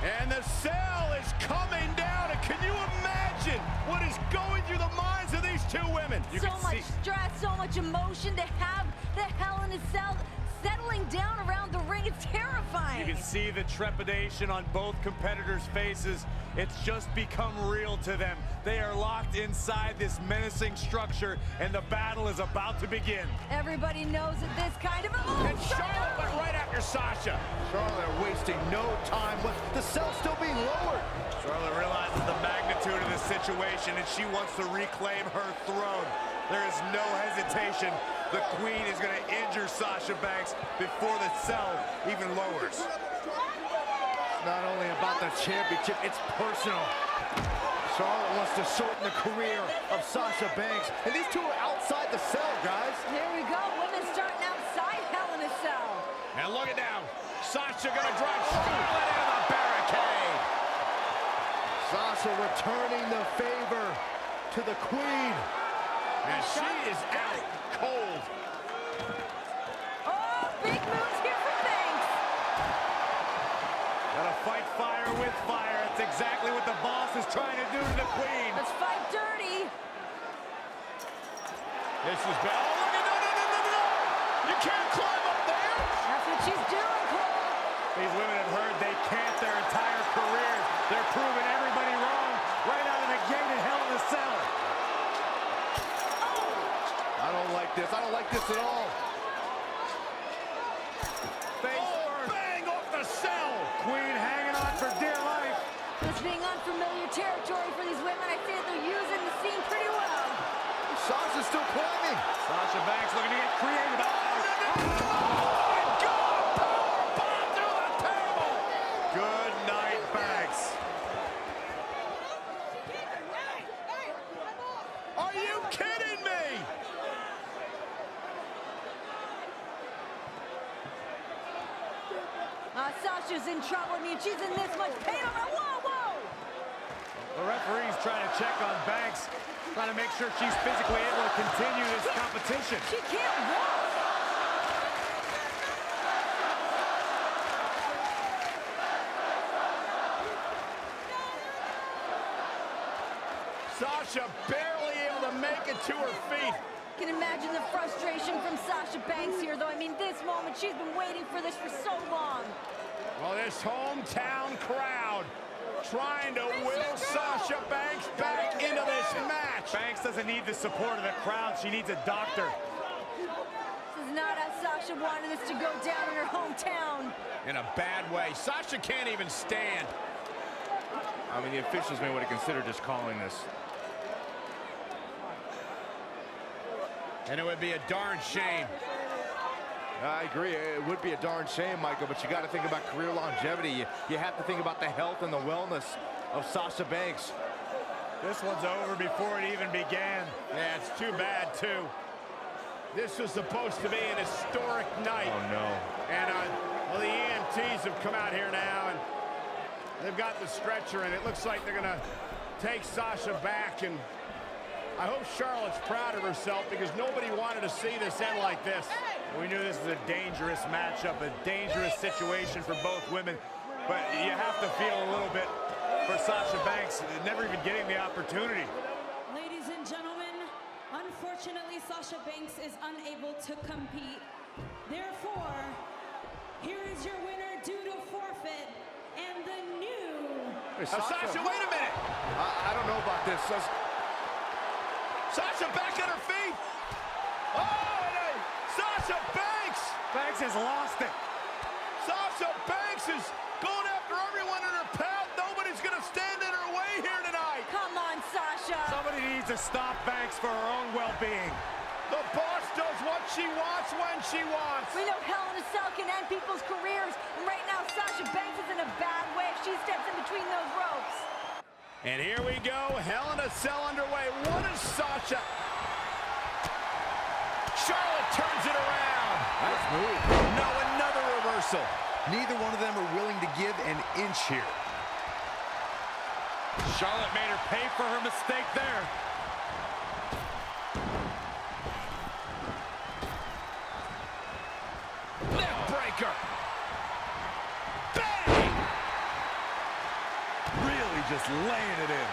And the cell is coming down. And can you imagine what is going through the minds of these two women? So much stress, so much emotion to have the Hell in a Cell settling down around the ring. It's terrifying. You can see the trepidation on both competitors' faces. It's just become real to them. They are locked inside this menacing structure, and the battle is about to begin. Everybody knows that this kind of... And Charlotte went right after Sasha. Charlotte wasting no time with the cell still being lowered. Charlotte realizes the magnitude of the situation, and she wants to reclaim her throne. There is no hesitation. The Queen is going to injure Sasha Banks before the cell even lowers. It's not only about the championship, it's personal. Charlotte wants to shorten the career of Sasha Banks. And these two are outside the cell, guys. Here we go. Women starting outside Hell in a Cell. And look at now. Sasha going to drive Charlotte into the barricade. Sasha returning the favor to the Queen. And she is out cold. Oh, big moves here for Banks. Gotta fight fire with fire. That's exactly what the boss is trying to do to the Queen. Let's fight dirty. This is bad. Oh, look at no. You can't climb up there. That's what she's doing, Cole. These women have heard they can't their entire careers. They're proving everybody wrong right out of the gate in Hell in a Cell. I don't like this. I don't like this at all. Bang off the cell. Queen hanging on for dear life. This being unfamiliar territory for these women, I think they're using the scene pretty well. Sasha's still climbing. Sasha Banks looking to get creative. Good night, Banks. Are you kidding me? Sasha's in trouble. I mean, she's in this much pain. Whoa! The referee's trying to check on Banks, trying to make sure she's physically able to continue this competition. She can't walk. Sasha barely able to make it to her feet. Can imagine the frustration from Sasha Banks here, though. I mean, this moment, she's been waiting for this for so long. Well, this hometown crowd trying to will Sasha Banks back into this match. Banks doesn't need the support of the crowd. She needs a doctor. This is not how Sasha wanted this to go down in her hometown. In a bad way. Sasha can't even stand. I mean, the officials may want to consider just calling this. And it would be a darn shame. I agree. It would be a darn shame, Michael, but you got to think about career longevity. You have to think about the health and the wellness of Sasha Banks. This one's over before it even began. Yeah, it's too bad, too. This was supposed to be an historic night. Oh, no. And well, the EMTs have come out here now, and they've got the stretcher, and it looks like they're going to take Sasha back. And I hope Charlotte's proud of herself, because nobody wanted to see this end like this. We knew this was a dangerous matchup, a dangerous situation for both women, but you have to feel a little bit for Sasha Banks, never even getting the opportunity. Ladies and gentlemen, unfortunately, Sasha Banks is unable to compete. Therefore, here is your winner due to forfeit, and the new... Hey, Sasha, wait a minute! I don't know about this. Sasha back on her feet! Oh! Sasha Banks! Banks has lost it. Sasha Banks is going after everyone in her path. Nobody's going to stand in her way here tonight. Come on, Sasha. Somebody needs to stop Banks for her own well-being. The boss does what she wants when she wants. We know Hell in a Cell can end people's careers. And right now, Sasha Banks is in a bad way if she steps in between those ropes. And here we go. Hell in a Cell underway. What is Sasha? Charlotte turns it around. Nice move. No, another reversal. Neither one of them are willing to give an inch here. Charlotte made her pay for her mistake there. Neck breaker. Bang! just laying it in.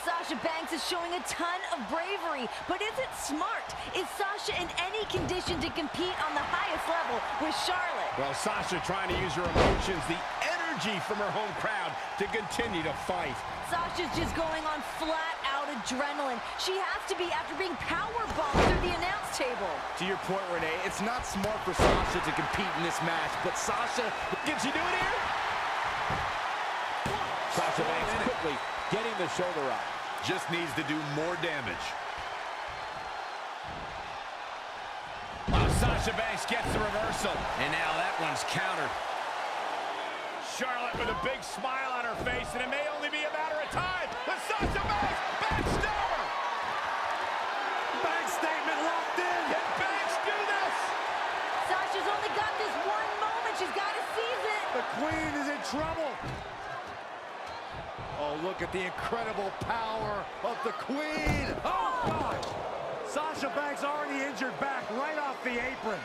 Sasha Banks is showing a ton of bravery, but is it smart? Is Sasha in any condition to compete on the highest level with Charlotte? Well, Sasha trying to use her emotions, the energy from her home crowd to continue to fight. Sasha's just going on flat-out adrenaline. She has to be after being powerbombed through the announce table. To your point, Renee, it's not smart for Sasha to compete in this match, but Sasha, can she do it here? Sasha Banks quickly getting the shoulder up. Just needs to do more damage. Oh, Sasha Banks gets the reversal. And now that one's countered. Charlotte with a big smile on her face, and it may only be a matter of time. But Sasha Banks, backstabber! Bank statement locked in. Can Banks do this? Sasha's only got this one moment. She's got to seize it. The Queen is in trouble. Oh, look at the incredible power of the Queen. Oh, God. Sasha Banks already injured back right off the apron.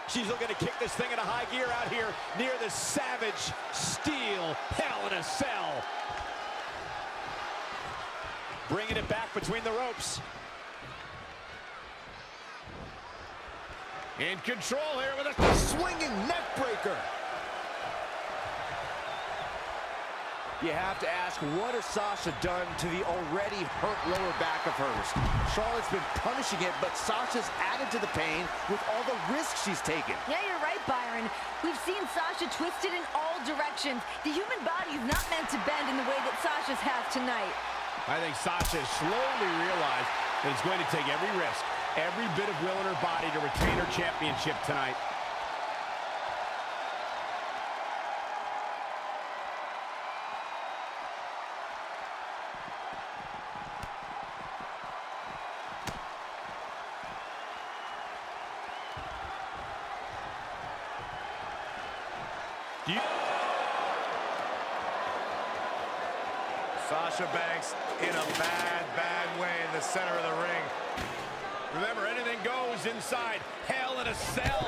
She's looking to kick this thing into high gear out here near the savage steel Hell in a Cell. Bringing it back between the ropes. In control here with a Swinging neck breaker. You have to ask, what has Sasha done to the already hurt lower back of hers? Charlotte's been punishing it, but Sasha's added to the pain with all the risks she's taken. Yeah, you're right, Byron. We've seen Sasha twisted in all directions. The human body is not meant to bend in the way that Sasha's has tonight. I think Sasha has slowly realized that it's going to take every risk, every bit of will in her body to retain her championship tonight. Sasha Banks in a bad way in the center of the ring. Remember, anything goes inside Hell in a Cell.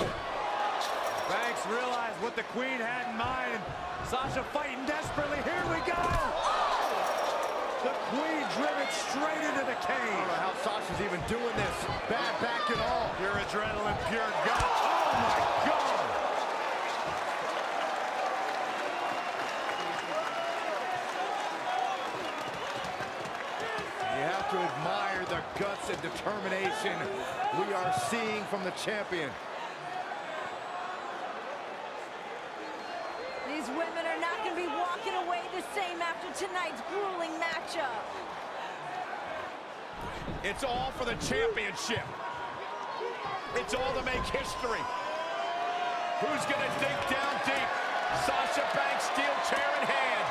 Banks realized what the Queen had in mind. Sasha fighting desperately. Here we go. The Queen driven straight into the cage. I don't know how Sasha's even doing this. Bad back and all. Pure adrenaline, pure gut. Oh my God. You have to admire the guts and determination we are seeing from the champion. These women are not going to be walking away the same after tonight's grueling matchup. It's all for the championship. It's all to make history. Who's going to dig down deep? Sasha Banks, steel chair in hand.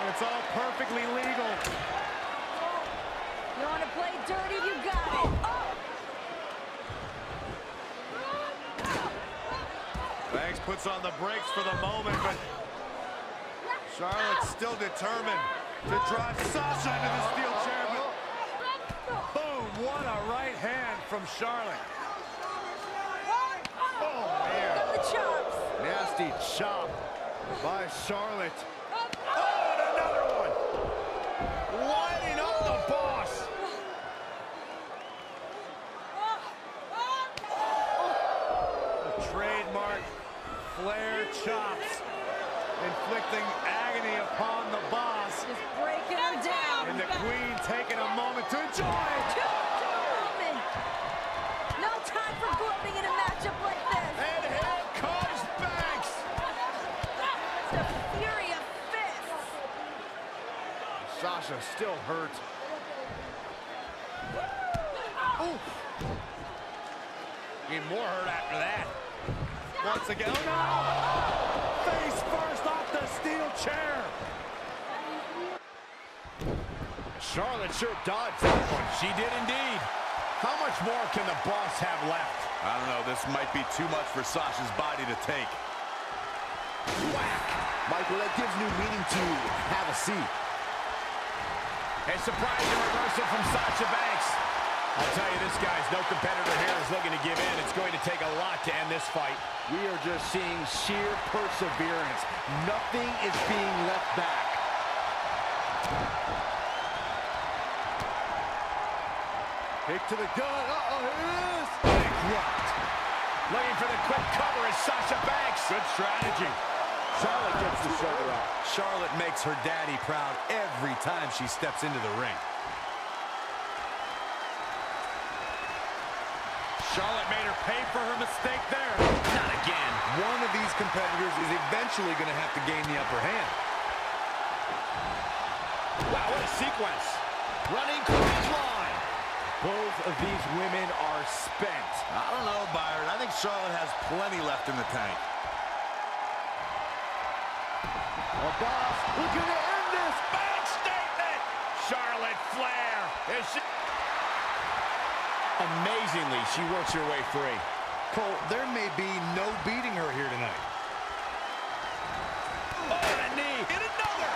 It's all perfectly legal. You want to play dirty? You got it. Oh! Banks puts on the brakes for the moment, but Charlotte's still determined to drive Sasha into the steel chair. But boom, what a right hand from Charlotte. Oh, man. Got the chops. Nasty chop by Charlotte. Oh, and another one. Lining up the boss. The trademark Flair chops, inflicting agony upon the boss. Just breaking her down. And the Queen taking a moment to enjoy. Woman. No time for gloating in a matchup like this. And here comes Banks. The fury of fists. Sasha still hurt. Ooh. Need more hurt after that. Once again, oh no! Face first off the steel chair. Charlotte sure dodged that one. She did indeed. How much more can the boss have left? I don't know, this might be too much for Sasha's body to take. Whack! Michael, that gives new meaning to have a seat. A surprising reversal from Sasha Banks. I'll tell you, this guy's no competitor here is looking to give in. It's going to take a lot to end this fight. We are just seeing sheer perseverance. Nothing is being left back. Kick to the gut. Uh-oh, here it is. Big rocked. Looking for the quick cover is Sasha Banks. Good strategy. Charlotte gets the shoulder up. Charlotte makes her daddy proud every time she steps into the ring. Charlotte made her pay for her mistake there. Not again. One of these competitors is eventually going to have to gain the upper hand. Wow, what a sequence. Running clothesline. Both of these women are spent. I don't know, Byron. I think Charlotte has plenty left in the tank. The boss looking to end this. Big statement. Charlotte Flair. Is she... Amazingly, she works her way free. Cole, there may be no beating her here tonight. Oh, and a knee. And another.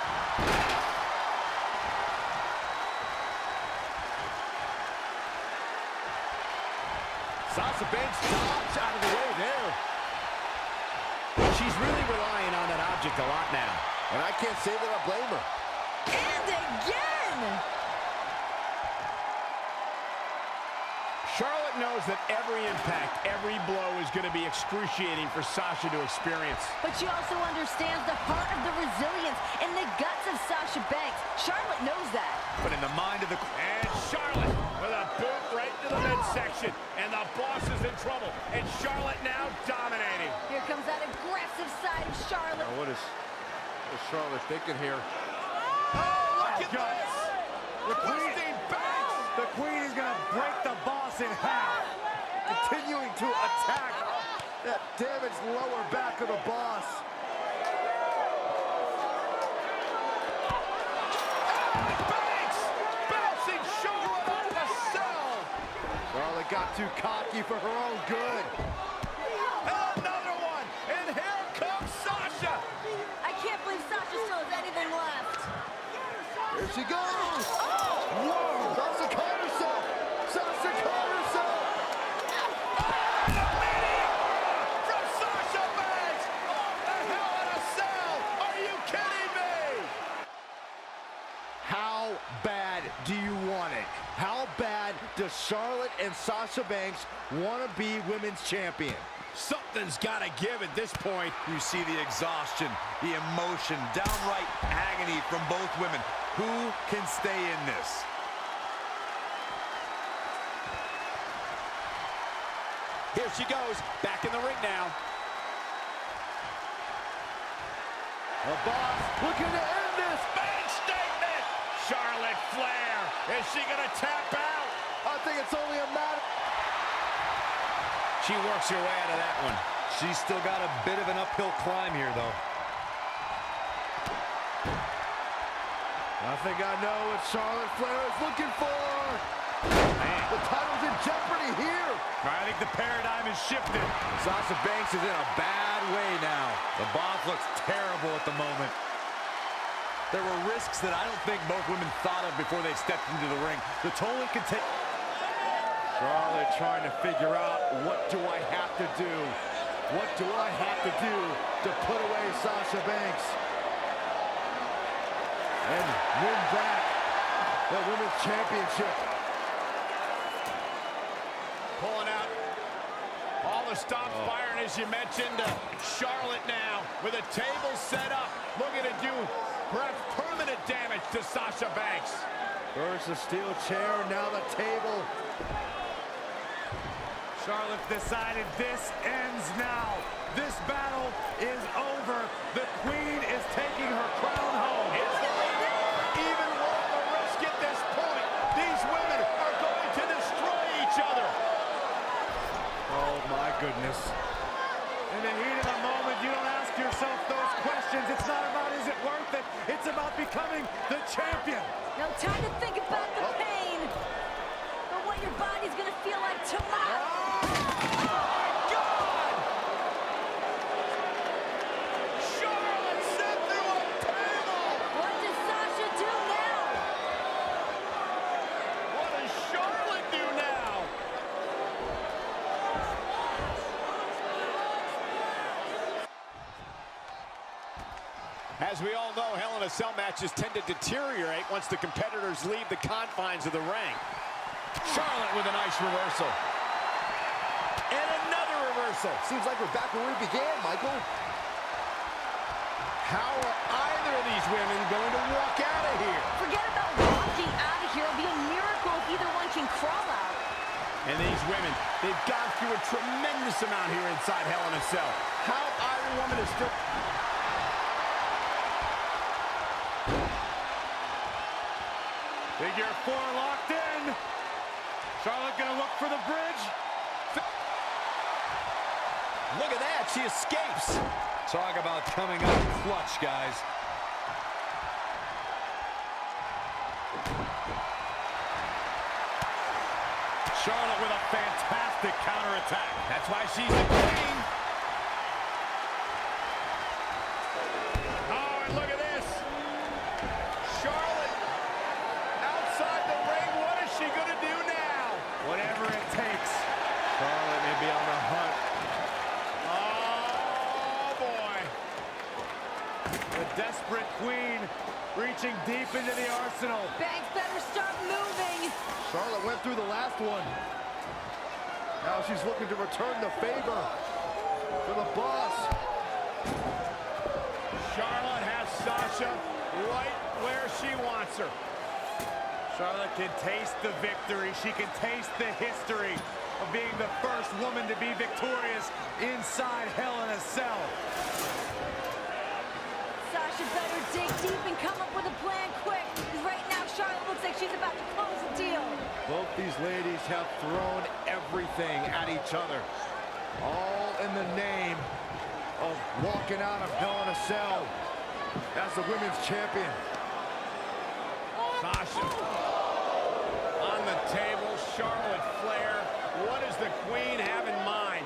Sasha Banks dodged out of the way there. She's really relying on that object a lot now. And I can't say that I blame her. And again! Charlotte knows that every impact, every blow is going to be excruciating for Sasha to experience. But she also understands the heart of the resilience and the guts of Sasha Banks. Charlotte knows that. But in the mind of the... And Charlotte with a boot right to the midsection. And the boss is in trouble. And Charlotte now dominating. Here comes that aggressive side of Charlotte. Now what is Charlotte thinking here? Oh, look at this! The queen, Twisting Banks! the queen is going to break the boss in half. Continuing to attack that damaged lower back of the boss. Banks! Bouncing Charlotte out of the cell! Charlotte got too cocky for her own good. Another one! And here comes Sasha! I can't believe Sasha still has anything left. Here she goes. Whoa! Sasha caught herself. Sasha caught herself. From Sasha Banks! Off the Hell in a Cell! Are you kidding me? How bad do you want it? How bad does Charlotte and Sasha Banks want to be women's champion? Something's got to give at this point. You see the exhaustion, the emotion, downright agony from both women. Who can stay in this? Here she goes, back in the ring now. The boss looking to end this. Big statement! Charlotte Flair, is she gonna tap out? I think it's only a matter. She works her way out of that one. She's still got a bit of an uphill climb here, though. I think I know what Charlotte Flair is looking for. Man. The title's in jeopardy here. I think the paradigm has shifted. Sasha Banks is in a bad way now. The boss looks terrible at the moment. There were risks that I don't think both women thought of before they stepped into the ring. The toll it could take. Charlotte trying to figure out, what do I have to do? What do I have to do to put away Sasha Banks and win back the Women's Championship? Pulling out all the stops firing, as you mentioned. Charlotte now with a table set up, looking to do perhaps permanent damage to Sasha Banks. First the steel chair, now the table. Charlotte decided this ends now. This battle is over. The queen is taking her crown home. Even worth the risk at this point. These women are going to destroy each other. Oh my goodness. In the heat of the moment, you don't ask yourself those questions. It's not about is it worth it. It's about becoming the champion. No time to think about the pain, but what your body's gonna feel like tomorrow. As we all know, Hell in a Cell matches tend to deteriorate once the competitors leave the confines of the ring. Charlotte with a nice reversal. And another reversal. Seems like we're back where we began, Michael. How are either of these women going to walk out of here? Forget about walking out of here. It'll be a miracle if either one can crawl out. And these women, they've gone through a tremendous amount here inside Hell in a Cell. How either woman is still... Figure 4 locked in. Charlotte gonna look for the bridge. Look at that, she escapes. Talk about coming up clutch, guys. Charlotte with a fantastic counterattack. That's why she's the queen. Oh, and look at this. Charlotte outside the ring. What is she going to do now? Whatever it takes. Charlotte may be on the hunt. Oh, boy. The desperate queen reaching deep into the arsenal. Banks better start moving. Charlotte went through the last one. Now she's looking to return the favor for the boss. Charlotte has Sasha right where she wants her. Charlotte can taste the victory. She can taste the history of being the first woman to be victorious inside Hell in a Cell. Sasha better dig deep and come up with a plan quick. Because right now, Charlotte looks like she's about to close the deal. Both these ladies have thrown everything at each other. All in the name of walking out of Hell in a Cell as the women's champion. Sasha on the table. Charlotte Flair. What does the queen have in mind?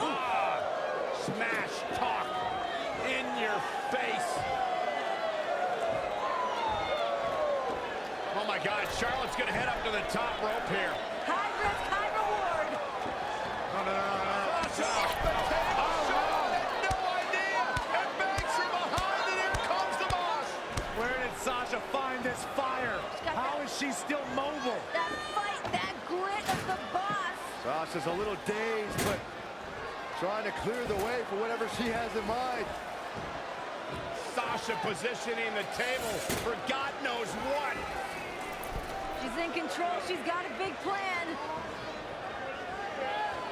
Ah, smash talk in your face. Oh my God, Charlotte's gonna head up to the top rope here. High risk, high reward. Sasha off the table. Charlotte had no idea. And Banks from behind, and here comes the boss. Where did Sasha find this fire? How is she still mobile? That fight, that grit of the boss. Sasha's a little dazed, but trying to clear the way for whatever she has in mind. Sasha positioning the table for God knows what. She's in control. She's got a big plan.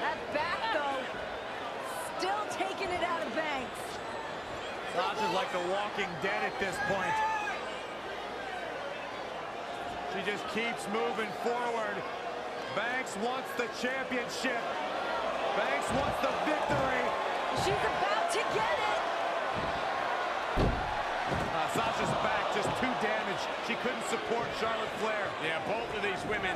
That back, though, still taking it out of Banks. Sasha's like the walking dead at this point. She just keeps moving forward. Banks wants the championship. Banks wants the victory. She's about to get it. Sasha's back just too damaged. She couldn't support Charlotte Flair. Yeah, both of these women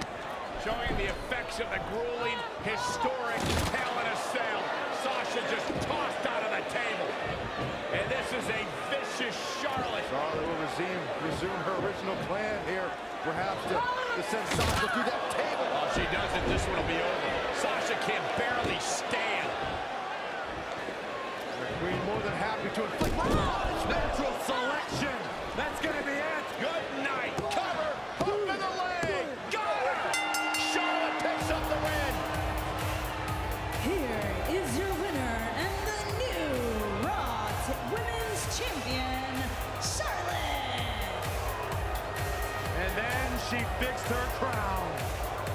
showing the effects of the grueling, historic Hell in a Cell. Sasha just tossed out of the table. And this is a vicious Charlotte. Charlotte will resume her original plan here, perhaps to send Sasha through that table. Well, if she doesn't, this one will be over. Sasha can barely stand. The queen more than happy to inflict Natural selection. That's going to be it. Good night. Cover. Hook to the leg. Got her. Charlotte picks up the win. Here is your winner and the new Raw Women's Champion, Charlotte. And then she fixed her crown.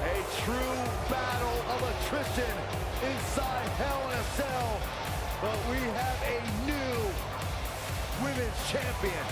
a true battle of attrition inside Hell in a Cell. But we have a new women's champion.